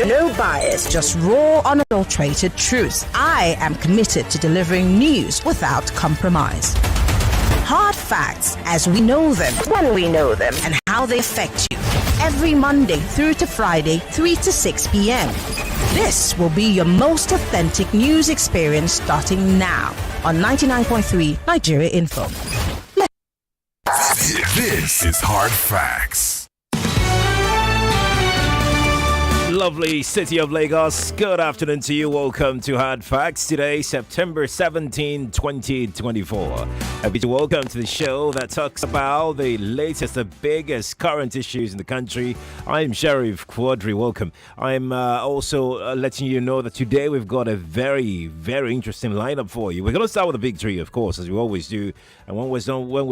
No bias, just raw, unadulterated truth. I am committed to delivering news without compromise. Hard facts as we know them, when we know them, and how they affect you. Every Monday through to Friday, 3 to 6 p.m. This will be your most authentic news experience starting now on 99.3 Nigeria Info. This is Hard Facts. Lovely city of Lagos. Good afternoon to you. Welcome to Hard Facts. Today, September 17, 2024. Happy to welcome to the show that talks about the latest, the biggest current issues in the country. I'm Sheriff Quadry. Welcome. I'm also letting you know that today we've got a very, very interesting lineup for you. We're going to start with the big three, of course, as we always do. And when we're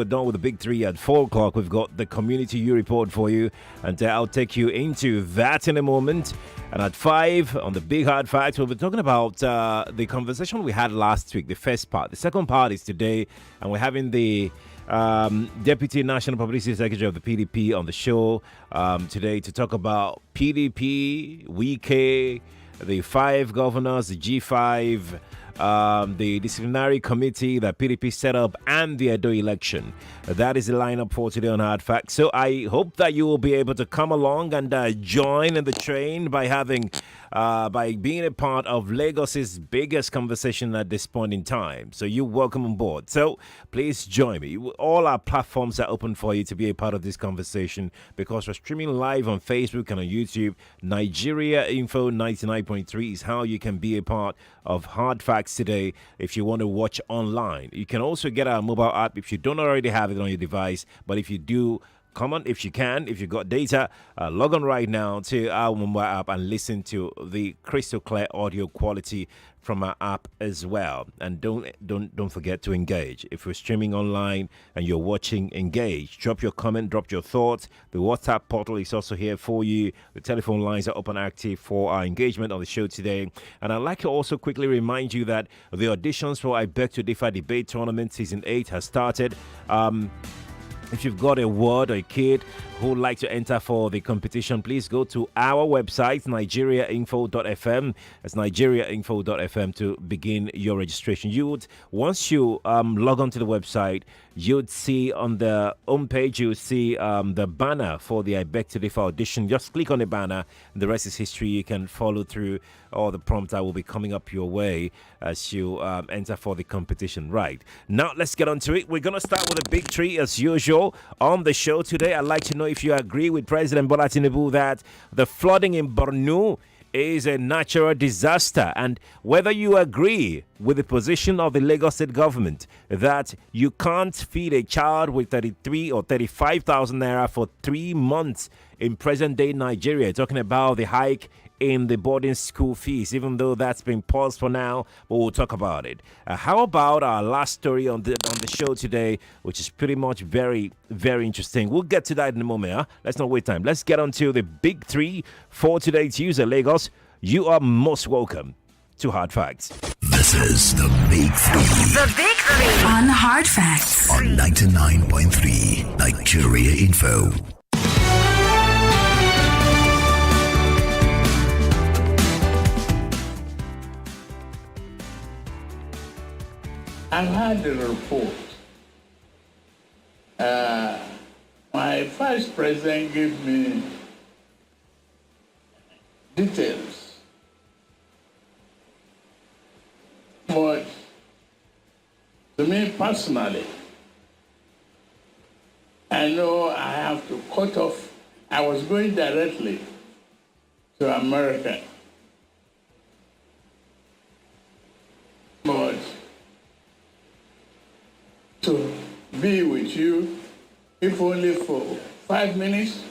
done with the big three at 4 o'clock, we've got the Community U report for you. And I'll take you into that in a moment. And at 5 on the Big Hard Facts, we'll be talking about the conversation we had last week, the first part. The second part is today, and we're having the Deputy National Publicity Secretary of the PDP on the show today to talk about PDP, Wike, the 5 governors, the G5, the disciplinary committee that PDP set up, and the Edo election. That is the lineup for today on Hard Facts. So I hope that you will be able to come along and join in the train by being a part of Lagos's biggest conversation at this point in time. So you're welcome on board. So please join me. All our platforms are open for you to be a part of this conversation because we're streaming live on Facebook and on YouTube. Nigeria Info 99.3 is how you can be a part of Hard Facts today if you want to watch online. You can also get our mobile app if you don't already have it on your device, but if you do, come on, if you got data, log on right now to our mobile app and listen to the crystal clear audio quality from our app as well. And don't forget to engage. If you're streaming online and you're watching, engage. Drop your comment, drop your thoughts. The WhatsApp portal is also here for you. The telephone lines are open active for our engagement on the show today. And I'd like to also quickly remind you that the auditions for I Beg to Differ Debate Tournament Season 8 has started. If you've got a ward or a kid who would like to enter for the competition, please go to our website, nigeriainfo.fm. That's nigeriainfo.fm to begin your registration. Once you log on to the website, you'd see on the homepage, you'll see the banner for the I Beg to Differ audition. Just click on the banner, and the rest is history. You can follow through all the prompts that will be coming up your way as you enter for the competition. Right. Now, let's get on to it. We're going to start with a big three as usual on the show today. I'd like to know if you agree with President Tinubu that the flooding in Borno is a natural disaster, and whether you agree with the position of the Lagos state government that you can't feed a child with 33 or 35,000 naira for 3 months in present day Nigeria. Talking about the hike in the boarding school fees, even though that's been paused for now, but we'll talk about it. How about our last story on the show today, which is pretty much very, very interesting. We'll get to that in a moment. Huh? Let's not waste time. Let's get on to the big three for today's user, Lagos. You are most welcome to Hard Facts. This is the Big Three. The Big Three on Hard Facts on 99.3 Nigeria Info. I had the report. My vice president gave me details. But to me personally, I know I have to cut off. I was going directly to America. But to be with you, if only for 5 minutes,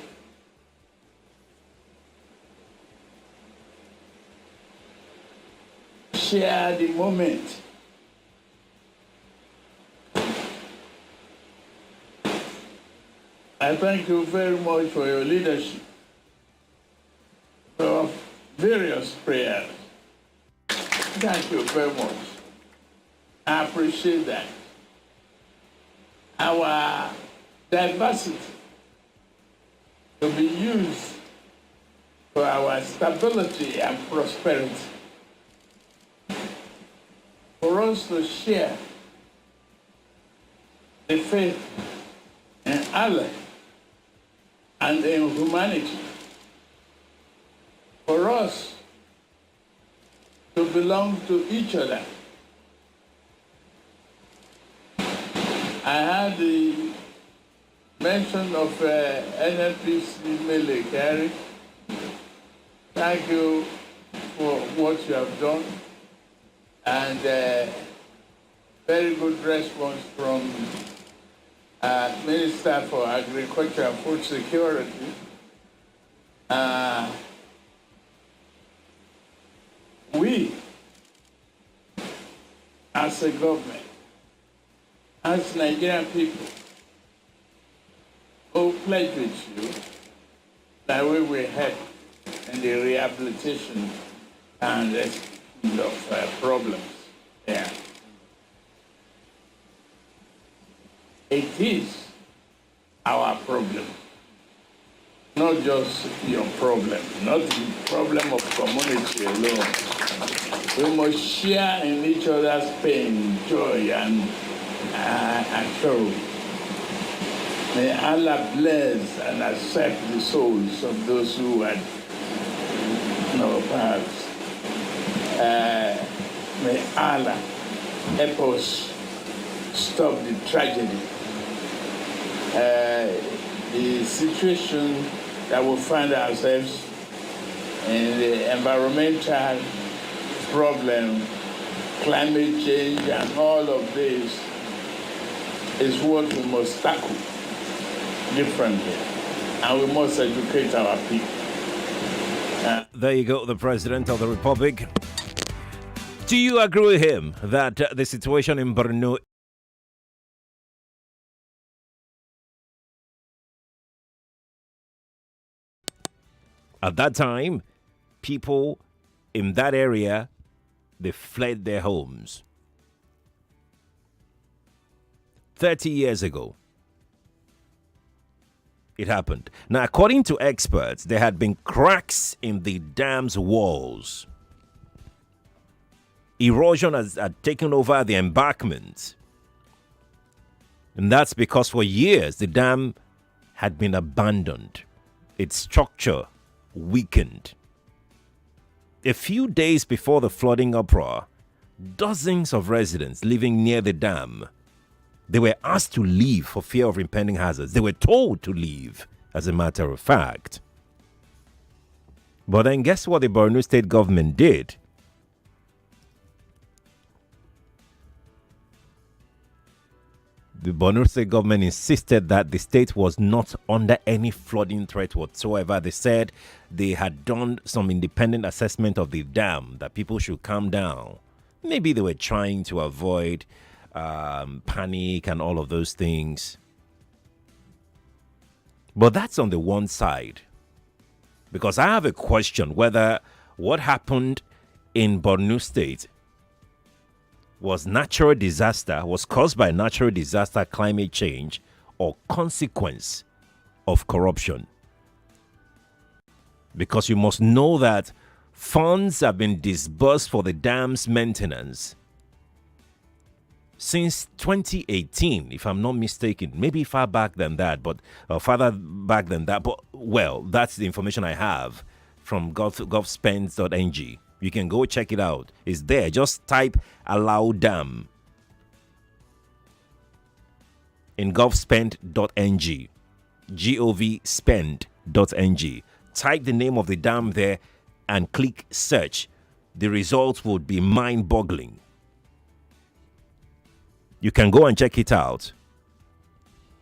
share the moment. I thank you very much for your leadership, for various prayers. Thank you very much. I appreciate that. Our diversity to be used for our stability and prosperity, for us to share the faith in Allah and in humanity, for us to belong to each other. I had the mention of NNPC military. Thank you for what you have done, and very good response from Minister for Agriculture and Food Security. We, as a government, as Nigerian people, who pledge with you that we will help in the rehabilitation and resolution of problems there. It is our problem, not just your problem, not the problem of community alone. We must share in each other's pain, joy, and sorrow. May Allah bless and accept the souls of those who had no paths. May Allah help us stop the tragedy. The situation that we find ourselves in, the environmental problem, climate change, and all of this is what we must tackle differently, and we must educate our people. There you go, the President of the Republic. Do you agree with him that the situation in Borno at that time, people in that area, they fled their homes? 30 years ago, it happened. Now, according to experts, there had been cracks in the dam's walls. Erosion had taken over the embankment. And that's because for years the dam had been abandoned, its structure weakened. A few days before the flooding uproar, dozens of residents living near the dam, they were asked to leave for fear of impending hazards. They were told to leave, as a matter of fact. But then guess what the Borno state government did? The Borno state government insisted that the state was not under any flooding threat whatsoever. They said they had done some independent assessment of the dam, that people should calm down. Maybe they were trying to avoid panic and all of those things. But that's on the one side. Because I have a question whether what happened in Borno State was natural disaster, was caused by natural disaster, climate change, or consequence of corruption. Because you must know that funds have been disbursed for the dam's maintenance since 2018, if I'm not mistaken, maybe far back than that, but farther back than that. But well, that's the information I have from govspends.ng. You can go check it out. It's there. Just type allow dam in govspend.ng, govspend.ng. Type the name of the dam there and click search. The results would be mind-boggling. You can go and check it out.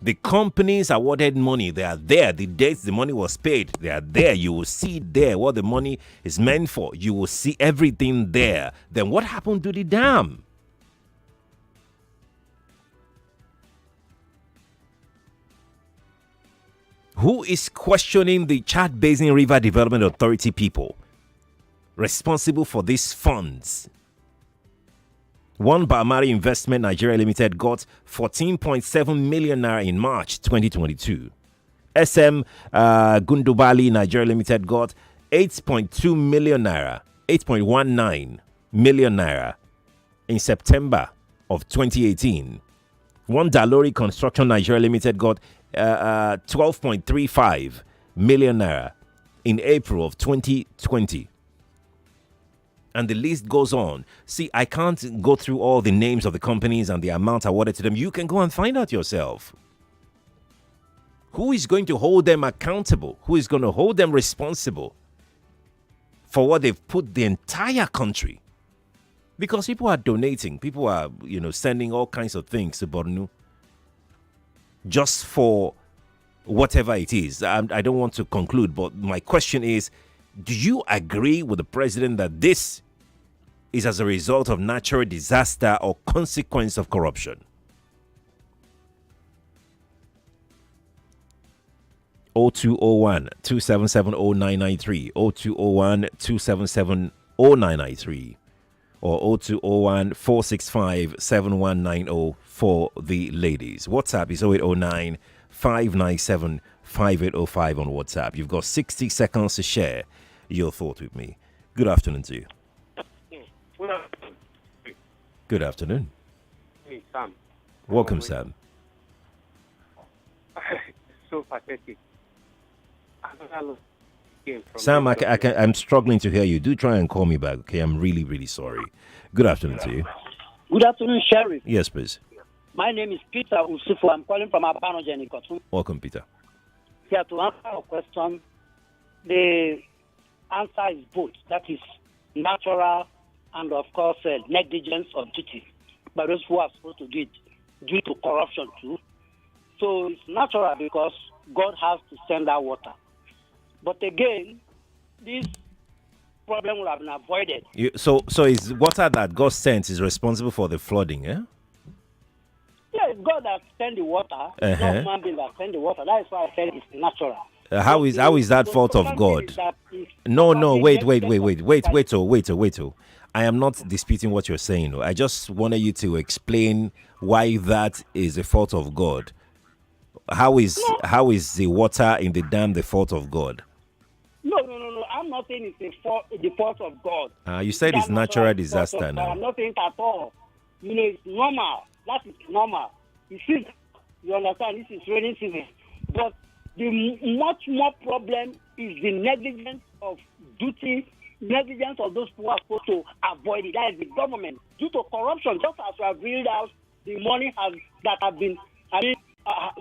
The companies awarded money, they are there. The dates the money was paid, they are there. You will see there what the money is meant for. You will see everything there. Then what happened to the dam? Who is questioning the Chad Basin River Development Authority people responsible for these funds? One Bamari Investment Nigeria Limited got 14.7 million naira in March 2022. SM Gundubali Nigeria Limited got 8.2 million naira, 8.19 million naira in September of 2018. One Dalori Construction Nigeria Limited got 12.35 million naira in April of 2020. And the list goes on. See, I can't go through all the names of the companies and the amount awarded to them. You can go and find out yourself. Who is going to hold them accountable? Who is going to hold them responsible for what they've put the entire country? Because people are donating. People are, sending all kinds of things to Borno just for whatever it is. I don't want to conclude, but my question is, do you agree with the president that this is as a result of natural disaster or consequence of corruption? 0201 277 0993, 0201 277 0993, or 0201 465 7190 for the ladies. WhatsApp is 0809 597 5805 on WhatsApp. You've got 60 seconds to share your thought with me. Good afternoon to you. Good afternoon. Hey, Sam. Welcome, Sam. So pathetic. Sam, I'm struggling to hear you. Do try and call me back, okay? I'm really, really sorry. Good afternoon to you. Good afternoon, Sheriff. Yes, please. My name is Peter Usufu. I'm calling from Abano Jenikotu. Welcome, Peter. Here to answer your question, the answer is both. That is natural and, of course, negligence of duty by those who are supposed to do it due to corruption too. So it's natural because God has to send out water. But again, this problem would have been avoided. So is water that God sent is responsible for the flooding, eh? Yeah, it's God that sent the water. It's not human being that sent the water. That is why I said it's natural. How is that fault of God? No, wait. I am not disputing what you're saying. I just wanted you to explain why that is the fault of God. How is the water in the dam the fault of God? No. I'm not saying it's the fault of God. You said it's natural disaster now. I'm not saying it at all. It's normal. That is normal. You understand? This is raining season. But the much more problem is the negligence of duty, negligence of those who are supposed to avoid it. That is the government. Due to corruption, just as we have read out, the money that have been,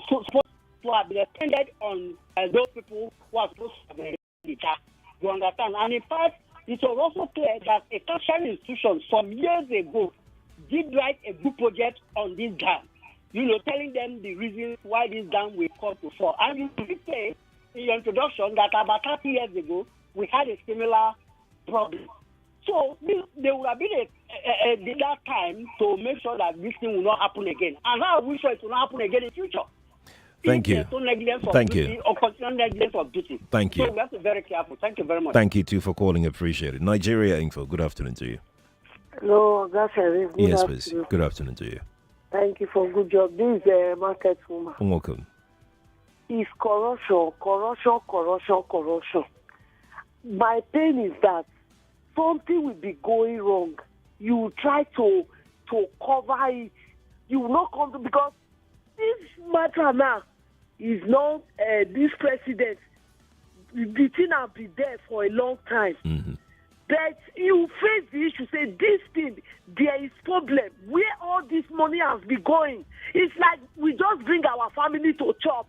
supposed to have been expended on those people who are supposed to have been the tax. You understand? And in fact, it was also clear that a tertiary institution some years ago did write a good project on this dam, telling them the reasons why this dam will come to fall. And you did say in your introduction that about 30 years ago, we had a similar problem. So there would have been that time to make sure that this thing will not happen again. And now we sure it will not happen again in the future. Thank you. Thank you. Or continual negligence of duty. Thank you. So we have to be very careful. Thank you very much. Thank you too for calling. Appreciate it. Nigeria Info. Good afternoon to you. Hello, that's a Yes, please. Good afternoon to you. Thank you for good job. This is a market woman. Welcome. It's corruption. My pain is that something will be going wrong. You will try to cover it. You will not come to, because this matter now is not this president. The thing has been there for a long time. Mm-hmm. But you face the issue, say this thing, there is problem. Where all this money has been going? It's like we just bring our family to chop.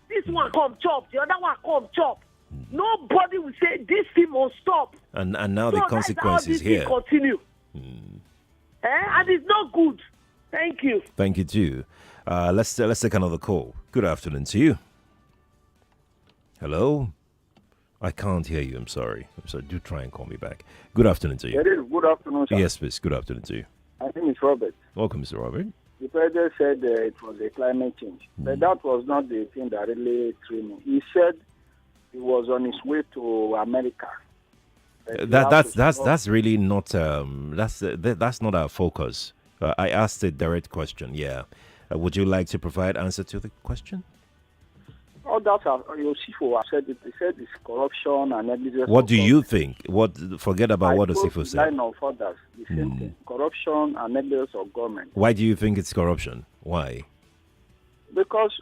This one come chop, the other one come chop. Nobody will say this thing must stop. And now the consequence is here. Continue. And it's not good. Thank you. Thank you too. Let's take another call. Good afternoon to you. Hello. I can't hear you. I'm sorry. Do try and call me back. Good afternoon to you. It is. Good afternoon, sir. Yes, please. Good afternoon to you. My name is Robert. Welcome, Mr. Robert. The president said it was a climate change. But that was not the thing that really threw me. He said he was on his way to America. That's really not that's not our focus. I asked a direct question. Yeah. Would you like to provide answer to the question? Oh, others have, Yosifo have said it. They said it's corruption and negligence. What do you think? Forget about what Osifo said. Line of others, the same thing. Corruption and negligence of government. Why do you think it's corruption? Why? Because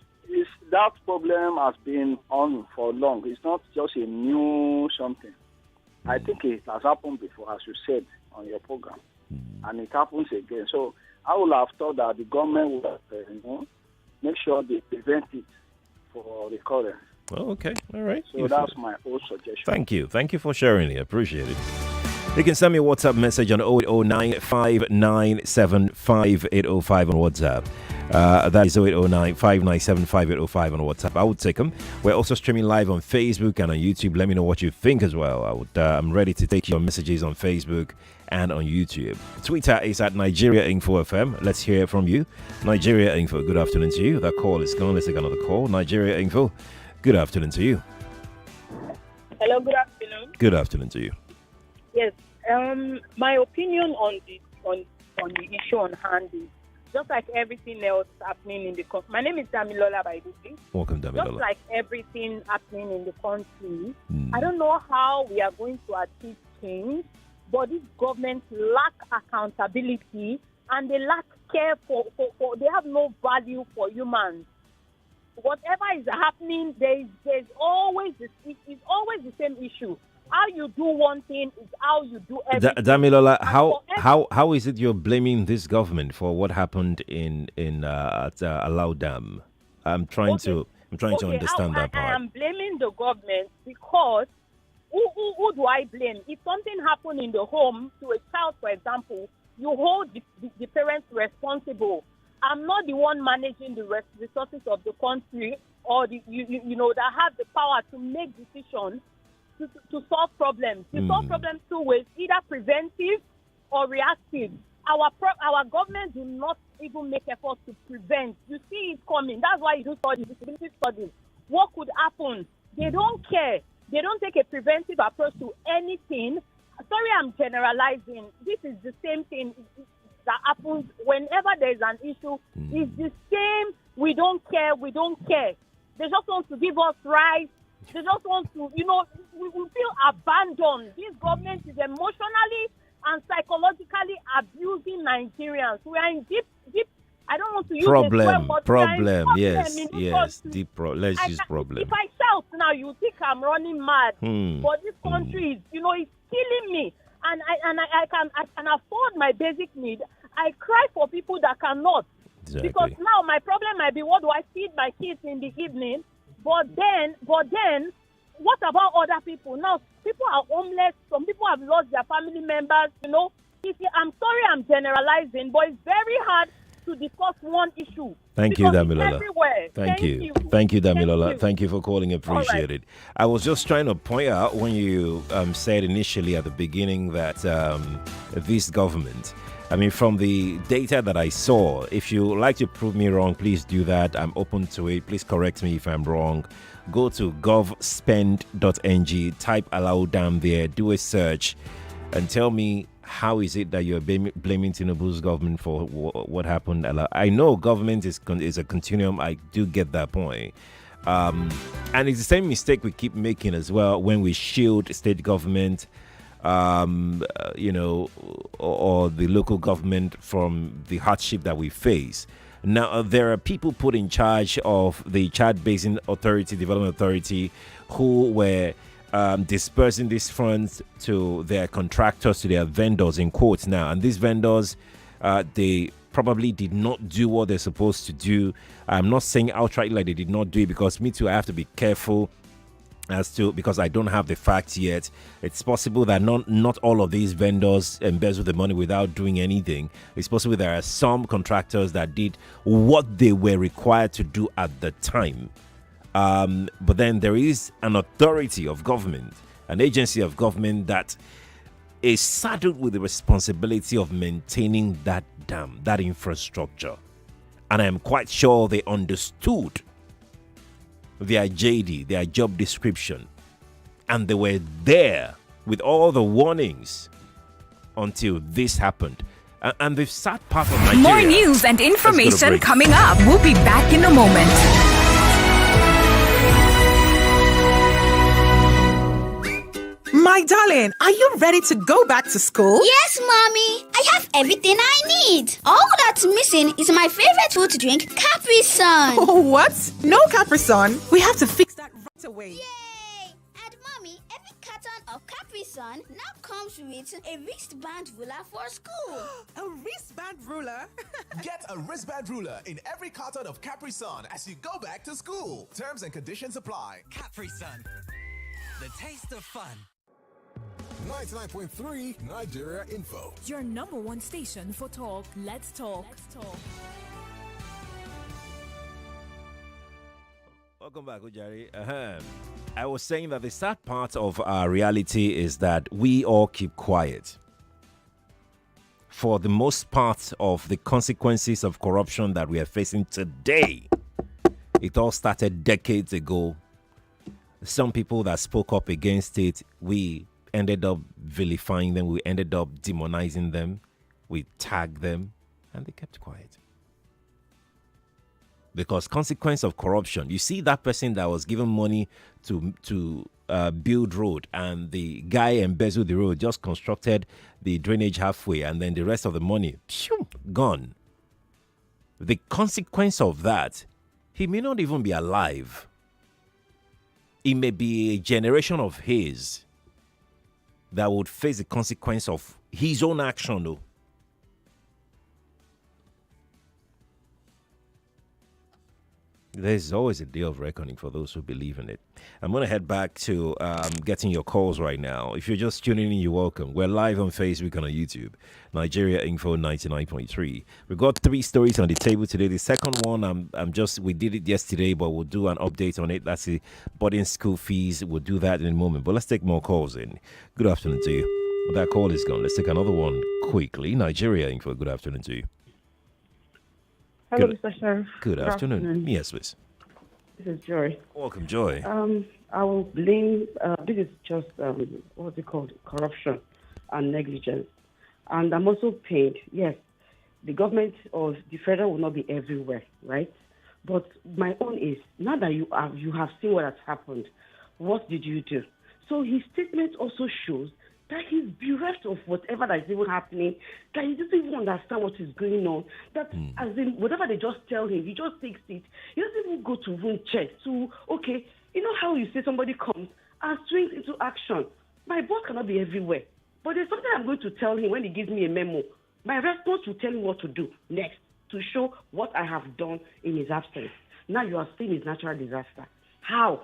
that problem has been on for long. It's not just a new something. I think it has happened before, as you said on your program, and it happens again. So I would have thought that the government would make sure they prevent it for recurrence. Oh, okay. All right. So that's my whole suggestion. Thank you. Thank you for sharing it. I appreciate it. You can send me a WhatsApp message on 0809 597 5805 on WhatsApp. That is 0809 597 5805 on WhatsApp. I would take them. We're also streaming live on Facebook and on YouTube. Let me know what you think as well. I'm ready to take your messages on Facebook and on YouTube. Twitter is at Nigeria Info FM. Let's hear from you. Nigeria Info, good afternoon to you. That call is gone. Let's take another call. Nigeria Info, good afternoon to you. Hello, good afternoon. Good afternoon to you. Yes, my opinion on the issue on hand is just like everything else happening in the country. My name is Damilola, by the way. Welcome, Damilola. Just like everything happening in the country, I don't know how we are going to achieve change, but this government lack accountability and they lack care for they have no value for humans. Whatever is happening, there's always it's always the same issue. How you do one thing is how you do everything. Damilola, how is it you're blaming this government for what happened in at Alau Dam? I'm trying to understand that part. I am blaming the government because who do I blame? If something happened in the home to a child, for example, you hold the parents responsible. I'm not the one managing the resources of the country or that have the power to make decisions to solve problems. You solve problems two ways, either preventive or reactive. Our government do not even make efforts to prevent. You see it coming. That's why you do studies. What could happen? They don't care. They don't take a preventive approach to anything. Sorry, I'm generalizing. This is the same thing that happens whenever there's an issue. It's the same. We don't care. They just want to give us rights. They just want to, we feel abandoned. This government is emotionally and psychologically abusing Nigerians. We are in deep, I don't want to use problem. Yes, deep problem. Let's use problem. If I shout now, you think I'm running mad. But this country is, it's killing me. And I can afford my basic need. I cry for people that cannot. Exactly. Because now my problem might be, what do I feed my kids in the evening? But then, what about other people? Now, people are homeless. Some people have lost their family members. I'm sorry I'm generalizing, but it's very hard to discuss one issue. Thank you, Damilola. Everywhere. Thank you, Damilola. Thank you for calling. Appreciate it. I was just trying to point out when you said initially at the beginning that this government, from the data that I saw, if you like to prove me wrong, please do that. I'm open to it. Please correct me if I'm wrong. Go to govspend.ng, type Allow Dam there, do a search, and tell me how is it that you're blaming Tinubu's government for what happened. I know government is a continuum. I do get that point. And it's the same mistake we keep making as well when we shield state government, or the local government from the hardship that we face. Now, there are people put in charge of the Chad Basin Development Authority who were dispersing these funds to their contractors, to their vendors, in quotes now. And these vendors, they probably did not do what they're supposed to do. I'm not saying outright like they did not do it, because me too, I have to be careful because I don't have the facts yet. It's possible that not all of these vendors embezzle the money without doing anything. It's possible there are some contractors that did what they were required to do at the time. But then there is an authority of government, an agency of government that is saddled with the responsibility of maintaining that dam, that infrastructure. And I am quite sure they understood their JD, their job description, and they were there with all the warnings until this happened. And they've sat part of Nigeria. More news and information coming up. We'll be back in a moment. My darling, are you ready to go back to school? Yes, Mommy. I have everything I need. All that's missing is my favorite food to drink, Capri Sun. Oh, what? No Capri Sun. We have to fix that right away. Yay! And Mommy, every carton of Capri Sun now comes with a wristband ruler for school. A wristband ruler? Get a wristband ruler in every carton of Capri Sun as you go back to school. Terms and conditions apply. Capri Sun, the taste of fun. 99.3 Nigeria Info. Your number one station for talk. Let's talk. Welcome back, Ujari. I was saying that the sad part of our reality is that we all keep quiet. For the most part of the consequences of corruption that we are facing today, it all started decades ago. Some people that spoke up against it, we ended up vilifying them, we ended up demonizing them, we tagged them, and they kept quiet. Because consequence of corruption, you see that person that was given money to build road, and the guy embezzled the road, just constructed the drainage halfway, and then the rest of the money, gone. The consequence of that, he may not even be alive. It may be a generation of his that would face the consequence of his own action, though. There's always a day of reckoning for those who believe in it. I'm going to head back to getting your calls right now. If you're just tuning in, you're welcome. We're live on Facebook and on YouTube. Nigeria Info 99.3. We've got 3 stories on the table today. The second one, we did it yesterday, but we'll do an update on it. That's the boarding school fees. We'll do that in a moment. But let's take more calls in. Good afternoon to you. That call is gone. Let's take another one quickly. Nigeria Info, good afternoon to you. Hello, Mr. Sheriff. Good afternoon. Yes, please. This is Joy. Welcome, Joy. I will blame, this is just, what's it called, corruption and negligence. And I'm also paid. Yes, the government of the federal will not be everywhere, right? But my own is, now that you have seen what has happened, what did you do? So his statement also shows that he's bereft of whatever that is even happening, that he doesn't even understand what is going on, that as in whatever they just tell him, he just takes it. He doesn't even go to even check. So, okay, you know how you say somebody comes and swings into action. My boss cannot be everywhere. But there's something I'm going to tell him when he gives me a memo. My response will tell him what to do next to show what I have done in his absence. Now you are saying it's natural disaster. How?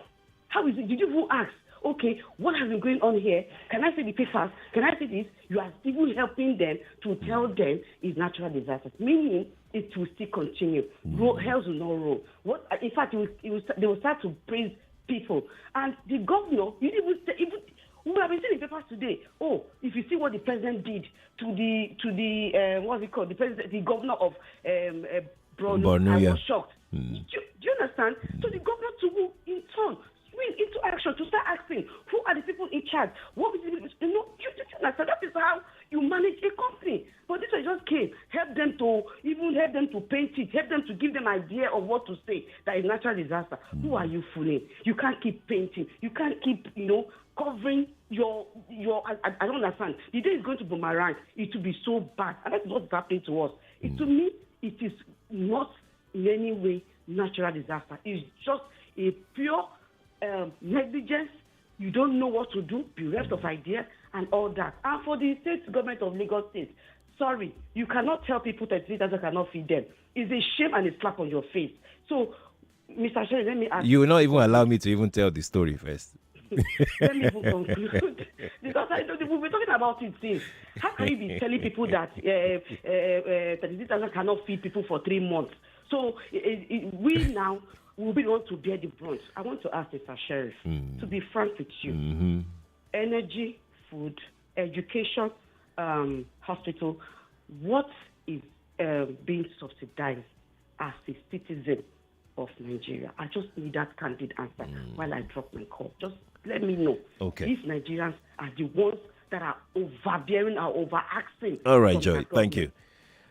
How is it? Did you even ask? Okay, what has been going on here? Can I see the papers? Can I see this? You are still helping them to tell them it's natural disasters, meaning it will still continue. Hells will not roll. In fact, they will start to praise people. And the governor, we have been seeing the papers today. Oh, if you see what the president did to the what's it called? The governor of Borno, I was shocked. Do you understand? So the governor to in turn into action to start asking who are the people in charge, what is it, you understand? That is how you manage a company. But this just came, help them to paint it, help them to give them idea of what to say. That is natural disaster. Who are you fooling? You can't keep painting. You can't keep covering your I don't understand. The day is going to boomerang. It will be so bad, and that's what's happening to us. To me, it is not in any way natural disaster. It's just a pure negligence. You don't know what to do, bereft of idea and all that. And for the state government of Lagos State, sorry, you cannot tell people that they cannot feed them. It's a shame and a slap on your face. So, Mr. Sherry, let me ask you. You will not even allow me to even tell the story first. Let me even conclude. Because we've been talking about it since. How can you be telling people that 36,000 cannot feed people for 3 months? So, we now will be the one to bear the brunt. I want to ask Mr. Sheriff, to be frank with you, energy, food, education, hospital, what is being subsidized as a citizen of Nigeria? I just need that candid answer while I drop my call. Just let me know. Okay. These Nigerians are the ones that are overbearing, are overacting. All right, Joy. Thank you.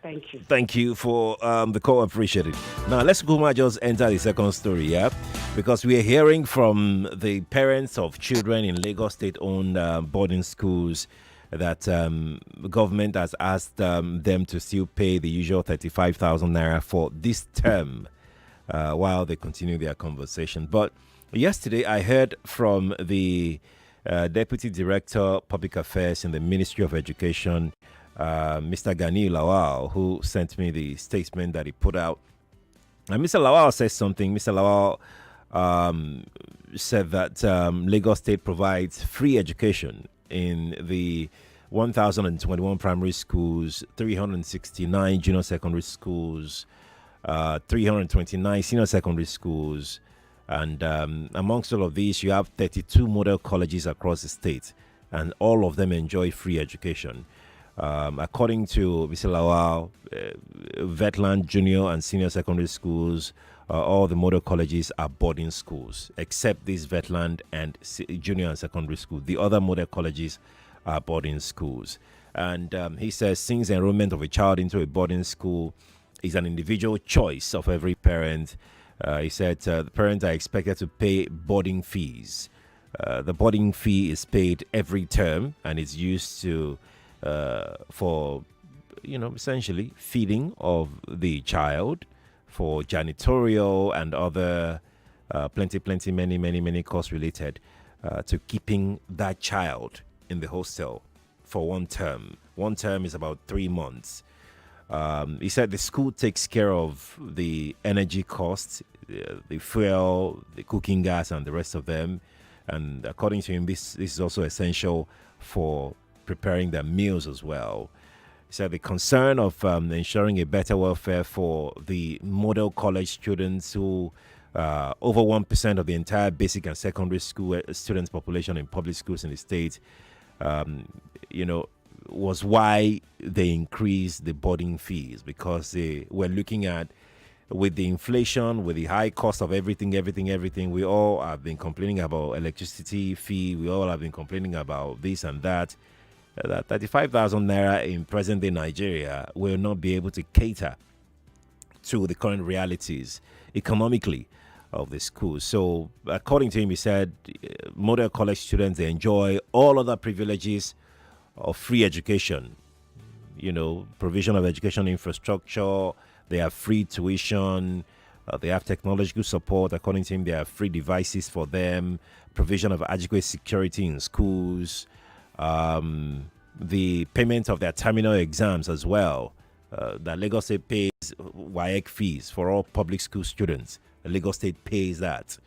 Thank you. Thank you for the call. Appreciate it. Now, let's go and just enter the second story, yeah? Because we are hearing from the parents of children in Lagos state-owned boarding schools that the government has asked them to still pay the usual 35,000 naira for this term while they continue their conversation. But yesterday, I heard from the Deputy Director, Public Affairs in the Ministry of Education, Mr. Gani Lawal, who sent me the statement that he put out. And Mr. Lawal says something. Mr. Lawal said that Lagos State provides free education in the 1,021 primary schools, 369 junior secondary schools, 329 senior secondary schools, and amongst all of these, you have 32 model colleges across the state, and all of them enjoy free education. According to Mr. Lawal, Vetland junior and senior secondary schools, all the model colleges are boarding schools, except this Vetland and junior and secondary school. The other model colleges are boarding schools. And he says, since enrollment of a child into a boarding school is an individual choice of every parent, he said the parents are expected to pay boarding fees. The boarding fee is paid every term and is used to for, essentially feeding of the child, for janitorial and other many costs related to keeping that child in the hostel for one term. One term is about 3 months. He said the school takes care of the energy costs, the fuel, the cooking gas, and the rest of them. And according to him, this is also essential for preparing their meals as well. He said the concern of ensuring a better welfare for the model college students, who over 1% of the entire basic and secondary school students population in public schools in the state, was why they increased the boarding fees, because they were looking at, with the inflation, with the high cost of everything, we all have been complaining about electricity fee. We all have been complaining about this and that. That 35,000 naira in present-day Nigeria will not be able to cater to the current realities economically of the school. So, according to him, he said model college students, they enjoy all other privileges of free education. Provision of education infrastructure. They have free tuition. They have technological support. According to him, there are free devices for them. Provision of adequate security in schools. The payment of their terminal exams as well. That Lagos State pays WAEC fees for all public school students. Lagos State pays that.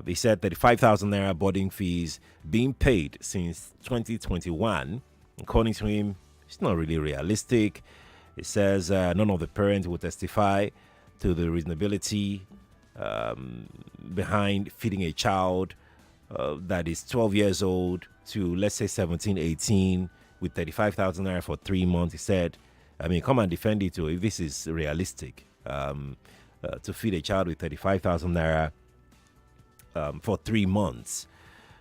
He said 35,000 naira boarding fees being paid since 2021. According to him, it's not really realistic. It says none of the parents will testify to the reasonability behind feeding a child that is 12 years old to, let's say, 17, 18 with 35,000 naira for 3 months. He said, come and defend it if this is realistic, to feed a child with 35,000 naira for 3 months.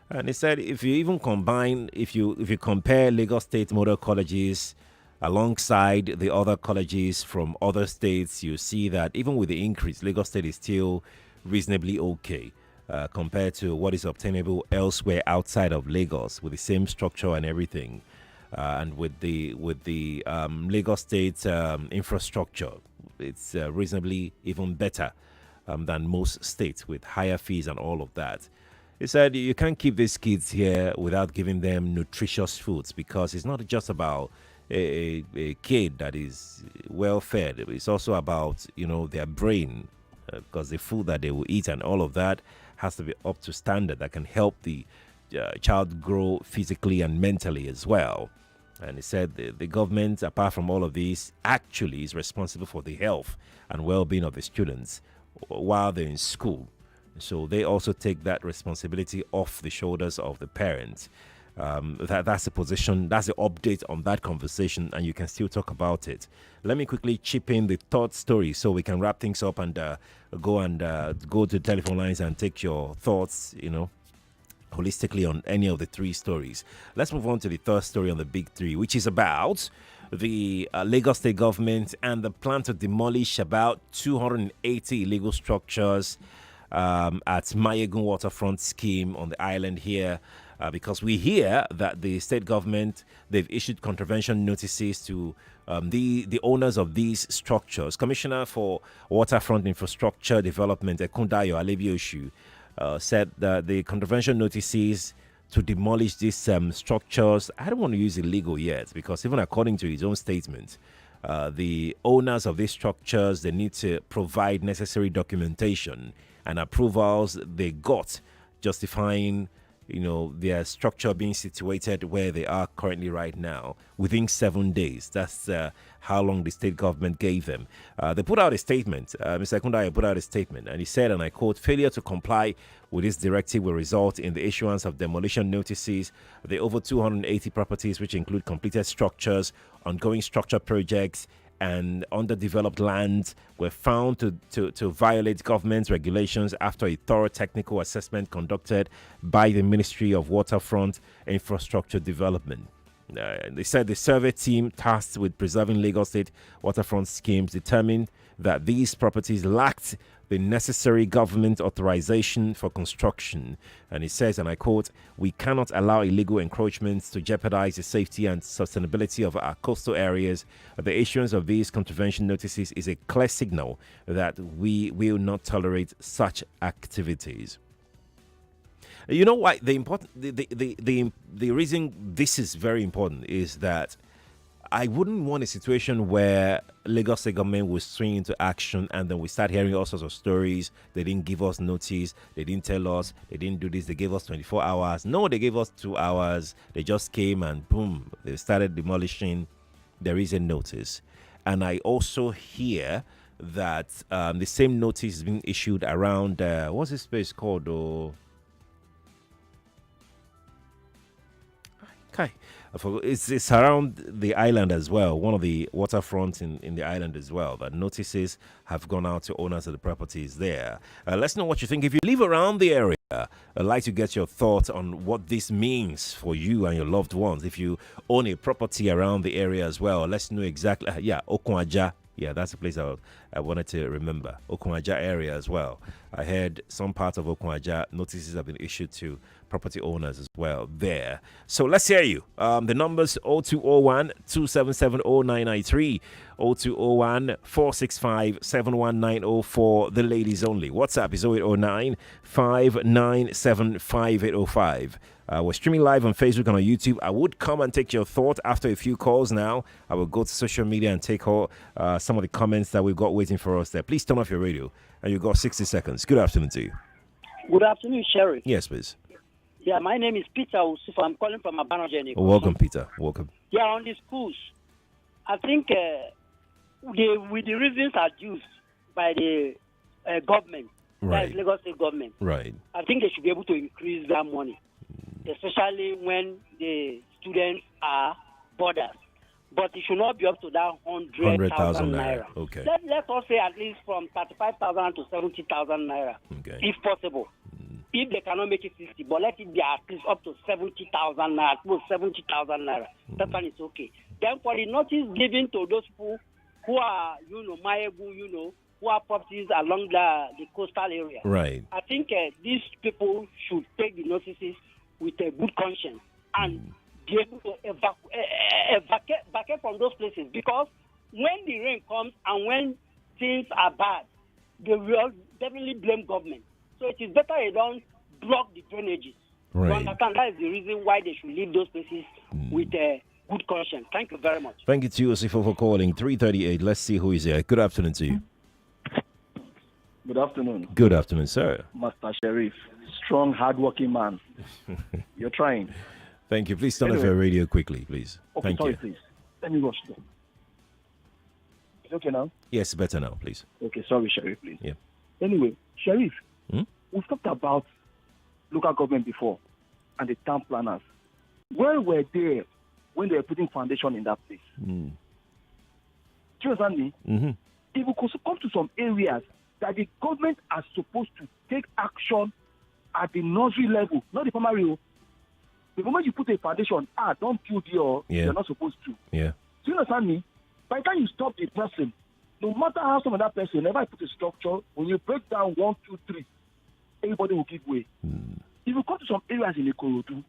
And he said, if you even combine, if you compare Lagos State model colleges alongside the other colleges from other states, you see that even with the increase, Lagos State is still reasonably okay compared to what is obtainable elsewhere outside of Lagos with the same structure and everything. And with the Lagos State infrastructure, it's reasonably even better than most states with higher fees and all of that. He said you can't keep these kids here without giving them nutritious foods, because it's not just about a kid that is well fed. It's also about their brain, because the food that they will eat and all of that has to be up to standard that can help the child grow physically and mentally as well. And he said the government, apart from all of these, actually is responsible for the health and well-being of the students while they're in school. So they also take that responsibility off the shoulders of the parents. That's the position, that's the update on that conversation, and you can still talk about it. Let me quickly chip in the third story so we can wrap things up and go to the telephone lines and take your thoughts, holistically on any of the three stories. Let's move on to the third story on the big three, which is about the Lagos State government and the plan to demolish about 280 illegal structures at Mayegun waterfront scheme on the island here. Because we hear that the state government, they've issued contravention notices to the owners of these structures. Commissioner for Waterfront Infrastructure Development, Ekundayo Alebioshu, said that the contravention notices to demolish these structures, I don't want to use illegal yet, because even according to his own statement, the owners of these structures, they need to provide necessary documentation and approvals they got justifying their structure being situated where they are currently right now within 7 days. That's how long the state government gave them. They put out a statement. Mr. Kundaya put out a statement, and he said, and I quote, failure to comply with this directive will result in the issuance of demolition notices. The over 280 properties, which include completed structures, ongoing structure projects, and underdeveloped lands, were found to violate government regulations after a thorough technical assessment conducted by the Ministry of Waterfront Infrastructure Development. They said the survey team tasked with preserving Lagos State waterfront schemes determined that these properties lacked the necessary government authorization for construction. And it says, and I quote, we cannot allow illegal encroachments to jeopardize the safety and sustainability of our coastal areas. The issuance of these contravention notices is a clear signal that we will not tolerate such activities. You know why the reason this is very important is that I wouldn't want a situation where Lagos State government will swing into action and then we start hearing all sorts of stories. They didn't give us notice. They didn't tell us. They didn't do this. They gave us 24 hours. No, they gave us 2 hours. They just came and boom, they started demolishing. There is a notice. And I also hear that the same notice is being issued around, what's this place called? Okay. It's around the island as well, one of the waterfronts in the island as well, that notices have gone out to owners of the properties there. Let's know what you think. If you live around the area, I'd like to get your thoughts on what this means for you and your loved ones. If you own a property around the area as well, let's know exactly. Okunwaja. Yeah, that's the place I wanted to remember. Okunwaja area as well. I heard some parts of Okunwaja notices have been issued to property owners as well there. So let's hear you. The numbers 0201 277 0993, 0201 465 71904 for the ladies only. WhatsApp is 0809 597 5805. We're streaming live on Facebook and on YouTube. I would come and take your thought after a few calls now. I will go to social media and take some of the comments that we've got waiting for us there. Please turn off your radio, and you've got 60 seconds. Good afternoon to you. Good afternoon, Sherry. Yes, please. Yeah, my name is Peter Usufa. I'm calling from Abanoje. Welcome, Peter. Welcome. Yeah, on the schools, I think with the reasons adduced by the government, right, Lagos State government, right, I think they should be able to increase that money, especially when the students are boarders. But it should not be up to that 100,000 naira. Okay. Let us say at least from 35,000 to 70,000 naira, okay, if possible. If they cannot make it 60, but let it be at least up to 70,000 naira, at most 70,000 naira. That one is okay. Then for the notice given to those people who are, Mayegun, who are properties along the coastal area. Right. I think these people should take the notices with a good conscience and be able to evacuate from those places, because when the rain comes and when things are bad, they will definitely blame government. So it is better they don't block the drainages. Right. You understand? That is the reason why they should leave those places with a good conscience. Thank you very much. Thank you to you, Osifo, for calling. 338. Let's see who is here. Good afternoon to you. Good afternoon. Good afternoon, sir. Master Sheriff. Strong, hard-working man. You're trying. Thank you. Please turn off your radio quickly, please. Okay, Thank sorry, you. please. Let me rush them. Is it okay now? Yes, better now, please. Okay, sorry, Sheriff, please. Yeah. Anyway, Sheriff, we've talked about local government before and the town planners. Where were they when they were putting foundation in that place? Do you understand me? If we could come to some areas that the government are supposed to take action at the nursery level, not the primary. The moment you put a foundation, don't build you're not supposed to. Yeah. Do you understand me? By the time you stop a person, no matter how some of that person, whenever I put a structure, when you break down 1, 2, 3, everybody will give way. If you come to some areas in Ikorodu,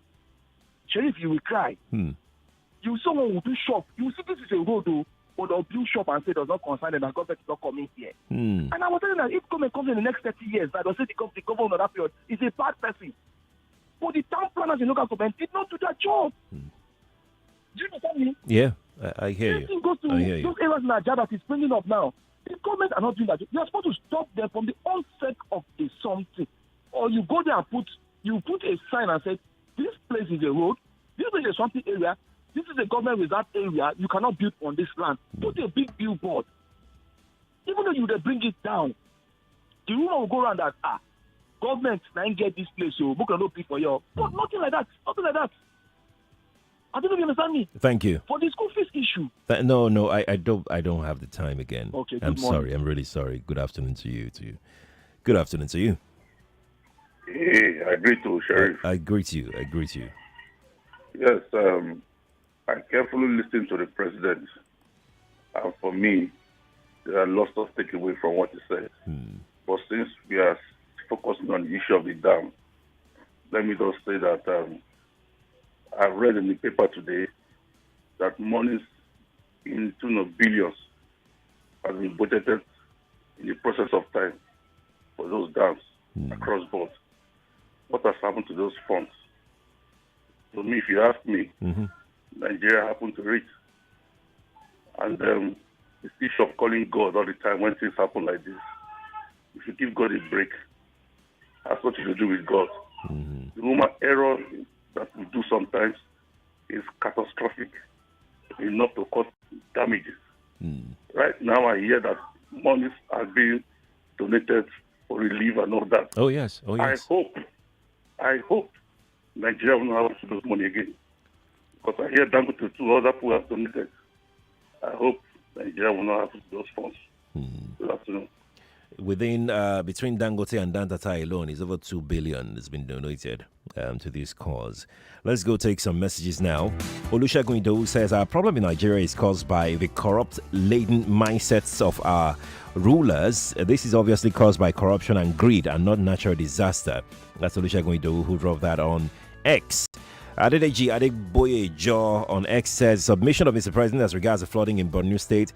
Sheriff, you will cry. You someone will do shop. You see this is a road, though, but they'll build shop and say does not concern them and government is not coming here. And I was telling that if government comes in the next 30 years, that will say the government of that period is a bad person. But the town planners in local government did not do their job. Do you understand me? Yeah, I hear you. Goes to I hear you. those areas in Nigeria that is bringing up now. The government are not doing that. You are supposed to stop them from the onset of a something. Or you go there and put a sign and say, this place is a road, this is a something area, this is a government reserve area, you cannot build on this land. Put a big billboard. Even though you would bring it down, the rumor will go around that, government now get this place, so book cannot pay for you. But nothing like that. Nothing like that. I don't know if you understand me. Thank you. For the school fees issue. No, I don't have the time again. Okay, I'm good sorry. morning. I'm really sorry. Good afternoon to you. Good afternoon to you. Hey, I agree to Sheriff. I greet you. Yes, I carefully listened to the president. And for me, there are lots of takeaway from what he said. But since we are focusing on the issue of the dam, let me just say that I read in the paper today that monies in tune of billions has been budgeted in the process of time for those dams across board. What has happened to those funds? To me, if you ask me, Nigeria happened to it. And this issue of calling God all the time when things happen like this, if you give God a break, that's what you should do with God. The human error that we do sometimes is catastrophic enough to cause damages. Right now, I hear that monies are being donated for relief and all that. Oh yes. I hope Nigeria will not have to lose money again. Because I hear Dangote to other people have donated. I hope Nigeria will not have to lose funds. Good afternoon. Between Dangote and Dantata alone, is over 2 billion has been donated to this cause. Let's go take some messages now. Olusegun Idowu says our problem in Nigeria is caused by the corrupt-laden mindsets of our rulers. This is obviously caused by corruption and greed and not natural disaster. That's Olusegun Idowu who drove that on X. Adedeji Adegboyejo on X says submission of Mr. President as regards the flooding in Borno State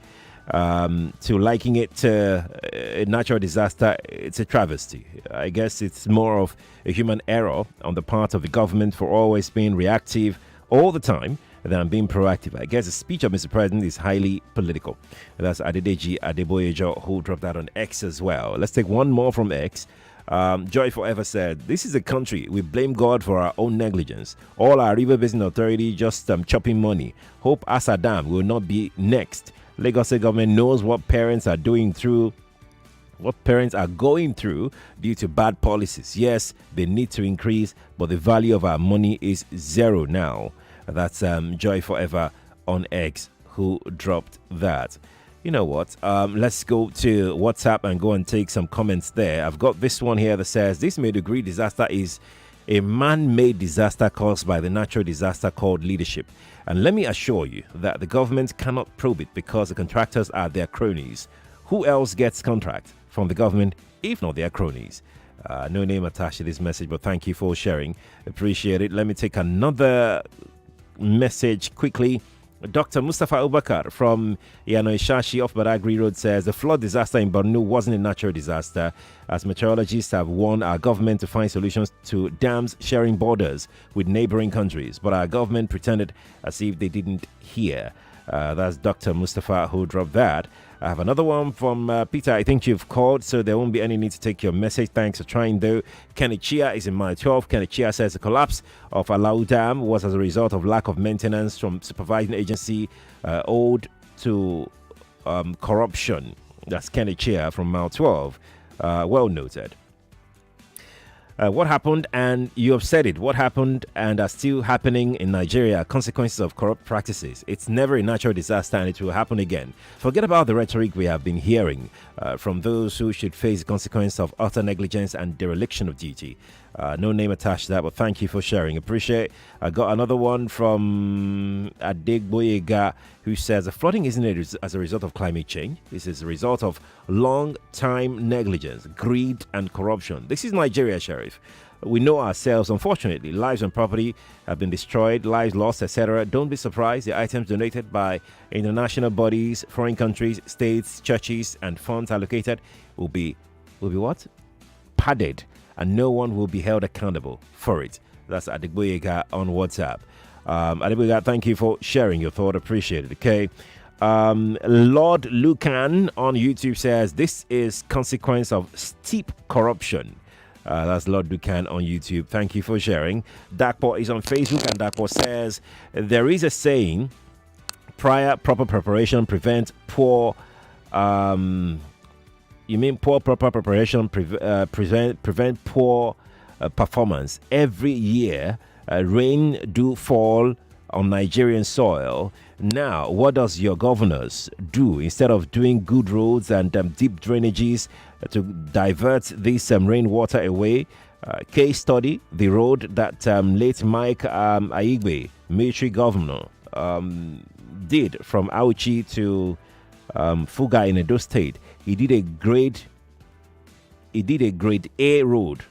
to liking it a natural disaster, it's a travesty. I guess it's more of a human error on the part of the government for always being reactive all the time than being proactive. I guess the speech of Mr. President is highly political. That's Adedeji Adeboyejo who dropped that on X as well. Let's take one more from X. Joy Forever said, this is a country. We blame God for our own negligence. All our river basin authority just chopping money. Hope Asadam will not be next. Lagos State government knows what parents are going through due to bad policies. Yes, they need to increase, but the value of our money is zero now. That's Joy Forever on X who dropped that. You know what? Let's go to WhatsApp and go and take some comments there. I've got this one here that says this Maiduguri disaster is a man-made disaster caused by the natural disaster called leadership. And let me assure you that the government cannot probe it because the contractors are their cronies. Who else gets contract from the government if not their cronies? No name attached to this message, but thank you for sharing. Appreciate it. Let me take another message quickly. Dr. Mustafa Ubakar from Yano Ishashi off Badagry Road says the flood disaster in Borno wasn't a natural disaster, as meteorologists have warned our government to find solutions to dams sharing borders with neighboring countries, but our government pretended as if they didn't hear. That's Dr. Mustafa who dropped that. I have another one from Peter. I think you've called, so there won't be any need to take your message. Thanks for trying, though. Kenny Chia is in mile 12. Kenny Chia says the collapse of Alau Dam was as a result of lack of maintenance from supervising agency owed to corruption. That's Kenny Chia from mile 12. Well noted. What happened, and you have said it, what happened and are still happening in Nigeria are consequences of corrupt practices. It's never a natural disaster and it will happen again. Forget about the rhetoric we have been hearing from those who should face the consequence of utter negligence and dereliction of duty. No name attached to that, but thank you for sharing. Appreciate. I got another one from Adegboyega, who says the flooding isn't as a result of climate change. This is a result of long-time negligence, greed, and corruption. This is Nigeria, Sheriff. We know ourselves, unfortunately. Lives and property have been destroyed, lives lost, etc. Don't be surprised. The items donated by international bodies, foreign countries, states, churches, and funds allocated will be what? Padded, and no one will be held accountable for it. That's Adegboyega on WhatsApp. Adegboyega, thank you for sharing your thought. Appreciate it. Okay. Lord Lucan on YouTube says this is consequence of steep corruption. That's Lord Lucan on YouTube. Thank you for sharing. Dakpo is on Facebook, and Dakpo says there is a saying: prior proper preparation prevents poor. You mean poor proper preparation prevent poor performance. Every year, rain do fall on Nigerian soil. Now, what does your governors do instead of doing good roads and deep drainages to divert this rainwater away? Case study: the road that late Mike Aigbe, military governor, did from Auchi to Fuga in Edo State. He did a grade A road,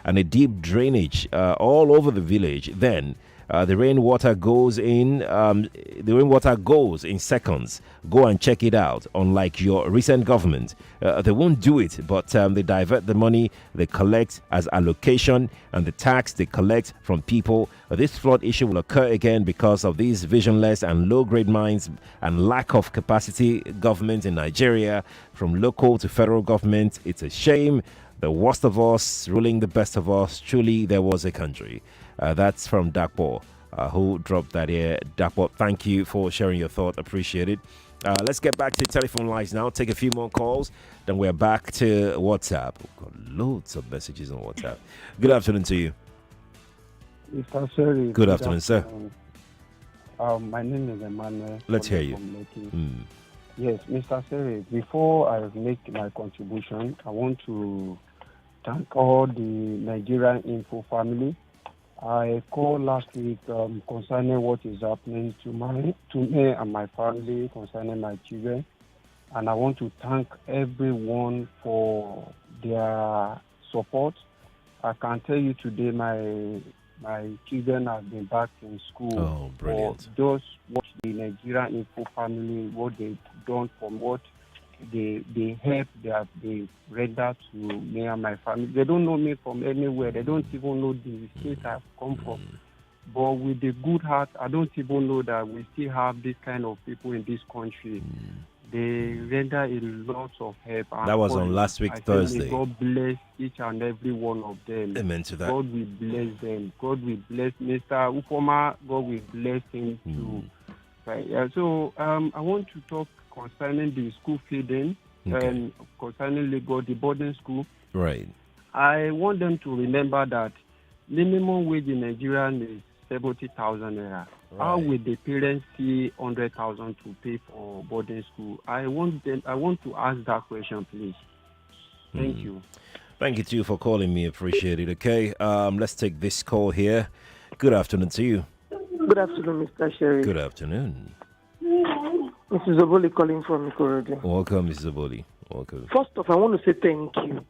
and a deep drainage all over the village. Then the rainwater goes in. The rainwater goes in seconds. Go and check it out. Unlike your recent government, they won't do it, but they divert the money they collect as allocation and the tax they collect from people. This flood issue will occur again because of these visionless and low-grade minds and lack of capacity government in Nigeria, from local to federal government. It's a shame. The worst of us ruling the best of us. Truly, there was a country. That's from Dakpo, who dropped that here. Dakpo, thank you for sharing your thought. Appreciate it. Let's get back to telephone lines now. Take a few more calls. Then we're back to WhatsApp. We've got loads of messages on WhatsApp. Good afternoon to you. Mr. Sherry. Good afternoon, sir. My name is Emmanuel. Let's hear you. Yes, Mr. Sherry, before I make my contribution, I want to thank all the Nigerian Info family. I called last week concerning what is happening to me and my family, concerning my children. And I want to thank everyone for their support. I can tell you today my children have been back in school. Oh, brilliant. For just what the Nigerian Info family, what they've done, from what they help they render to me and my family. They don't know me from anywhere. They don't even know the state I've come from. But with the good heart, I don't even know that we still have this kind of people in this country. They render a lot of help. That was on last week, Thursday. God bless each and every one of them. Amen to that. God will bless them. God will bless Mr. Ufoma. God will bless him too. Right. So I want to talk concerning the school feeding and concerning Lagos, the boarding school. Right. I want them to remember that minimum wage in Nigeria is 70,000 naira. Right. How will the parents see 100,000 to pay for boarding school? I want to ask that question, please. Thank you. Thank you too for calling me. Appreciate it. Okay. Let's take this call here. Good afternoon to you. Good afternoon, Mr. Sherry. Good afternoon. Mrs. Oboli calling from Ikorodu. Welcome, Mrs. Oboli. Welcome. First off, I want to say thank you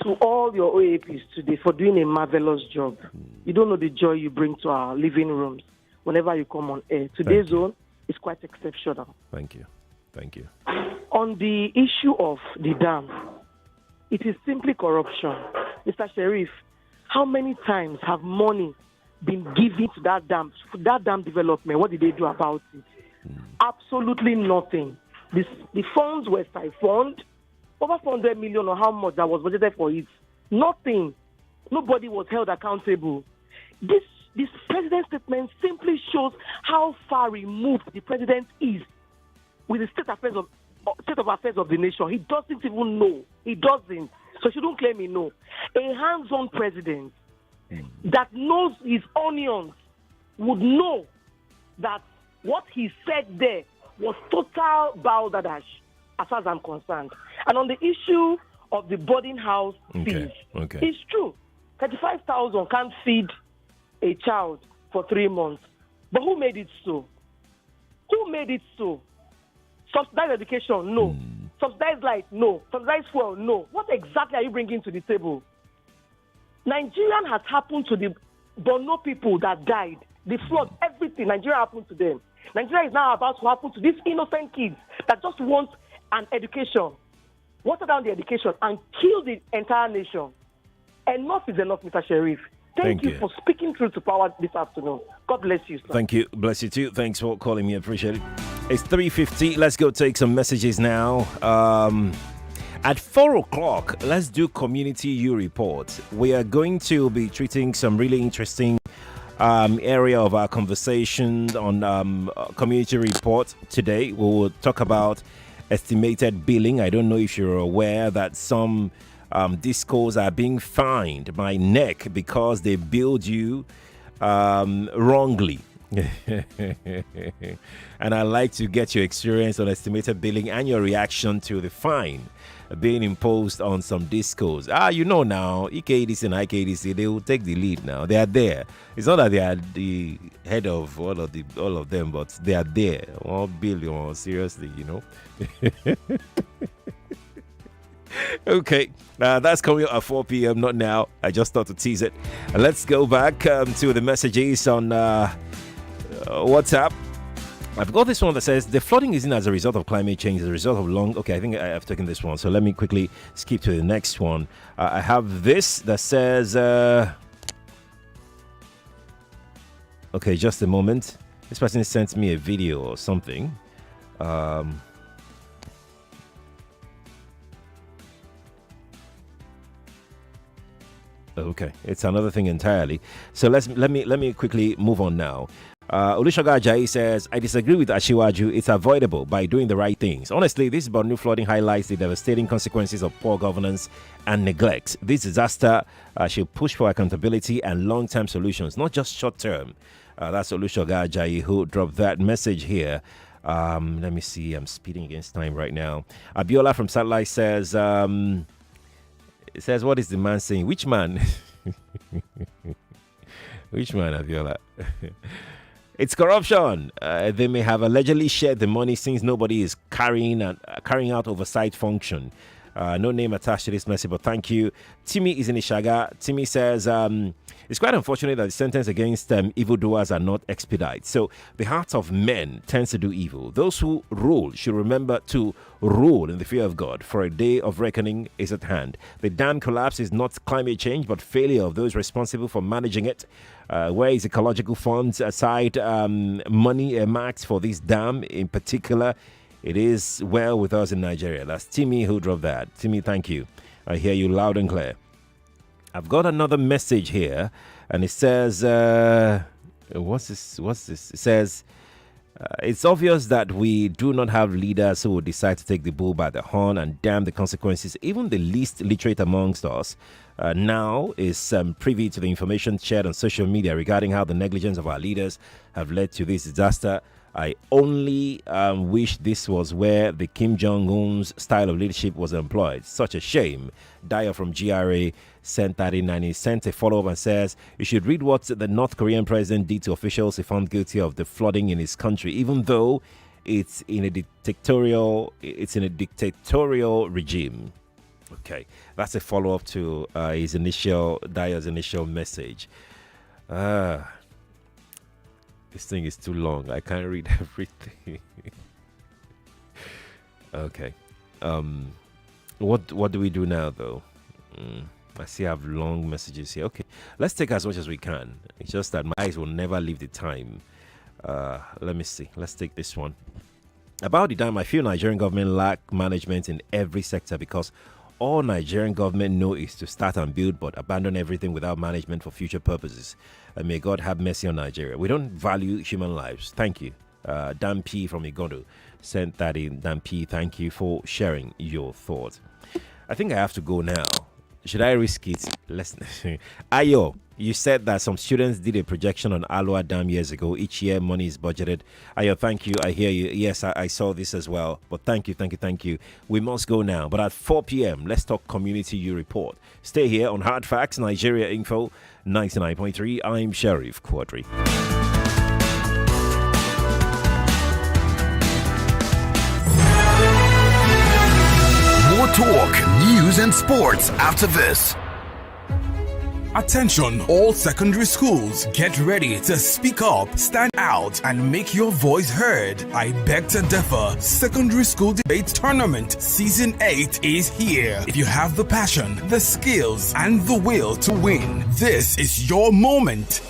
to all your OAPs today for doing a marvelous job. You don't know the joy you bring to our living rooms whenever you come on air. Today's zone is quite exceptional. Thank you. Thank you. On the issue of the dam, it is simply corruption. Mr. Sheriff, how many times have money been given to that dam development? What did they do about it? Absolutely nothing. The funds were siphoned, over 400 million or how much that was budgeted for it. Nothing. Nobody was held accountable. This president's statement simply shows how far removed the president is with the state of affairs of the nation. He doesn't even know. He doesn't. So she don't claim he knows. A hands-on president that knows his onions would know that what he said there was total balderdash, as I'm concerned. And on the issue of the boarding house fees, it's true. 35,000 can't feed a child for 3 months. But who made it so? Who made it so? Subsidized education? No. Subsidized light? No. Subsidized fuel? No. What exactly are you bringing to the table? Nigerian has happened to the Borno people that died. The flood, everything. Nigeria happened to them. Nigeria is now about to happen to these innocent kids that just want an education. Water down the education and kill the entire nation. Enough is enough, Mr. Sheriff. Thank you for speaking truth to power this afternoon. God bless you, sir. Thank you. Bless you too. Thanks for calling me. Appreciate it. It's 3:50. Let's go take some messages now. At 4 o'clock, let's do Community U Report. We are going to be treating some really interesting area of our conversation on Community Report today. We will talk about estimated billing. I don't know if you're aware that some discos are being fined by NEC because they billed you wrongly. And I'd like to get your experience on estimated billing and your reaction to the fine being imposed on some discos. You know now, EKDC and IKDC, they will take the lead now. They are there. It's not that they are the head of all of them, but they are there. 1 billion, seriously, you know. Okay, that's coming up at 4 p.m. Not now. I just thought to tease it. Let's go back to the messages on WhatsApp. I've got this one that says the flooding isn't as a result of climate change, as a result of long. Okay, I think I've taken this one. So let me quickly skip to the next one. I have this that says. Okay, just a moment. This person sent me a video or something. Okay, it's another thing entirely. So let me quickly move on now. Olusoga Ajayi says, I disagree with Ashiwaju. It's avoidable by doing the right things. Honestly, this Borno flooding highlights the devastating consequences of poor governance and neglect. This disaster should push for accountability and long-term solutions, not just short-term. That's Olusoga Ajayi who dropped that message here. Let me see. I'm speeding against time right now. Abiola from Satellite says, it says, what is the man saying? Which man? Which man, Abiola? It's corruption. They may have allegedly shared the money since nobody is carrying out oversight function. No name attached to this message, but thank you. Timmy is in Ishaga. Timmy says, it's quite unfortunate that the sentence against evildoers are not expedited. So the heart of men tends to do evil. Those who rule should remember to rule in the fear of God, for a day of reckoning is at hand. The dam collapse is not climate change, but failure of those responsible for managing it. Where is ecological funds aside money earmarked for this dam in particular? It is well with us in Nigeria. That's Timmy who drove that. Timmy, thank you. I hear you loud and clear. I've got another message here, and it says, what's this? It says, it's obvious that we do not have leaders who will decide to take the bull by the horn and damn the consequences. Even the least literate amongst us now is privy to the information shared on social media regarding how the negligence of our leaders have led to this disaster. I only wish this was where the Kim Jong-un's style of leadership was employed. Such a shame. Dyer from GRA sent that in, and he sent a follow-up and says, you should read what the North Korean president did to officials he found guilty of the flooding in his country, even though it's in a dictatorial regime. Okay, that's a follow-up to Dyer's initial message. This thing is too long. I can't read everything. Okay. What do we do now, though? I see I have long messages here. Okay. Let's take as much as we can. It's just that my eyes will never leave the time. Let me see. Let's take this one. About the dam, I feel Nigerian government lack management in every sector because all Nigerian government know is to start and build but abandon everything without management for future purposes. And may God have mercy on Nigeria. We don't value human lives. Thank you. Dan P from Igondo sent that in. Dan P, thank you for sharing your thoughts. I think I have to go now. Should I risk it? Let's. Ayo, you said that some students did a projection on Alua Dam years ago. Each year, money is budgeted. Ayo, thank you. I hear you. Yes, I saw this as well. But thank you. We must go now. But at 4 p.m., let's talk Community U Report. Stay here on Hard Facts, Nigeria Info 99.3. I'm Sheriff Quadry. More talk, news, and sports after this. Attention, all secondary schools, get ready to speak up, stand out, and make your voice heard. I beg to differ. Secondary School Debate Tournament Season 8 is here. If you have the passion, the skills, and the will to win, this is your moment.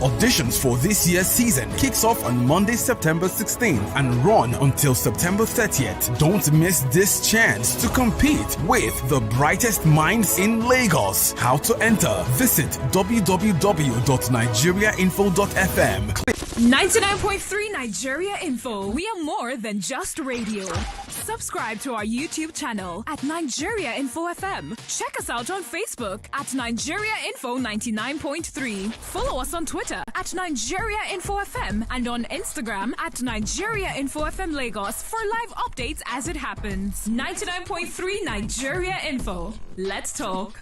Auditions for this year's season kicks off on Monday, September 16th and run until September 30th. Don't miss this chance to compete with the brightest minds in Lagos. How to enter? Visit www.nigeriainfo.fm. 99.3 Nigeria Info. We are more than just radio. Subscribe to our YouTube channel at Nigeria Info FM. Check us out on Facebook at Nigeria Info 99.3. Follow us on Twitter at Nigeria Info FM and on Instagram at Nigeria Info FM Lagos for live updates as it happens. 99.3 Nigeria Info. Let's talk.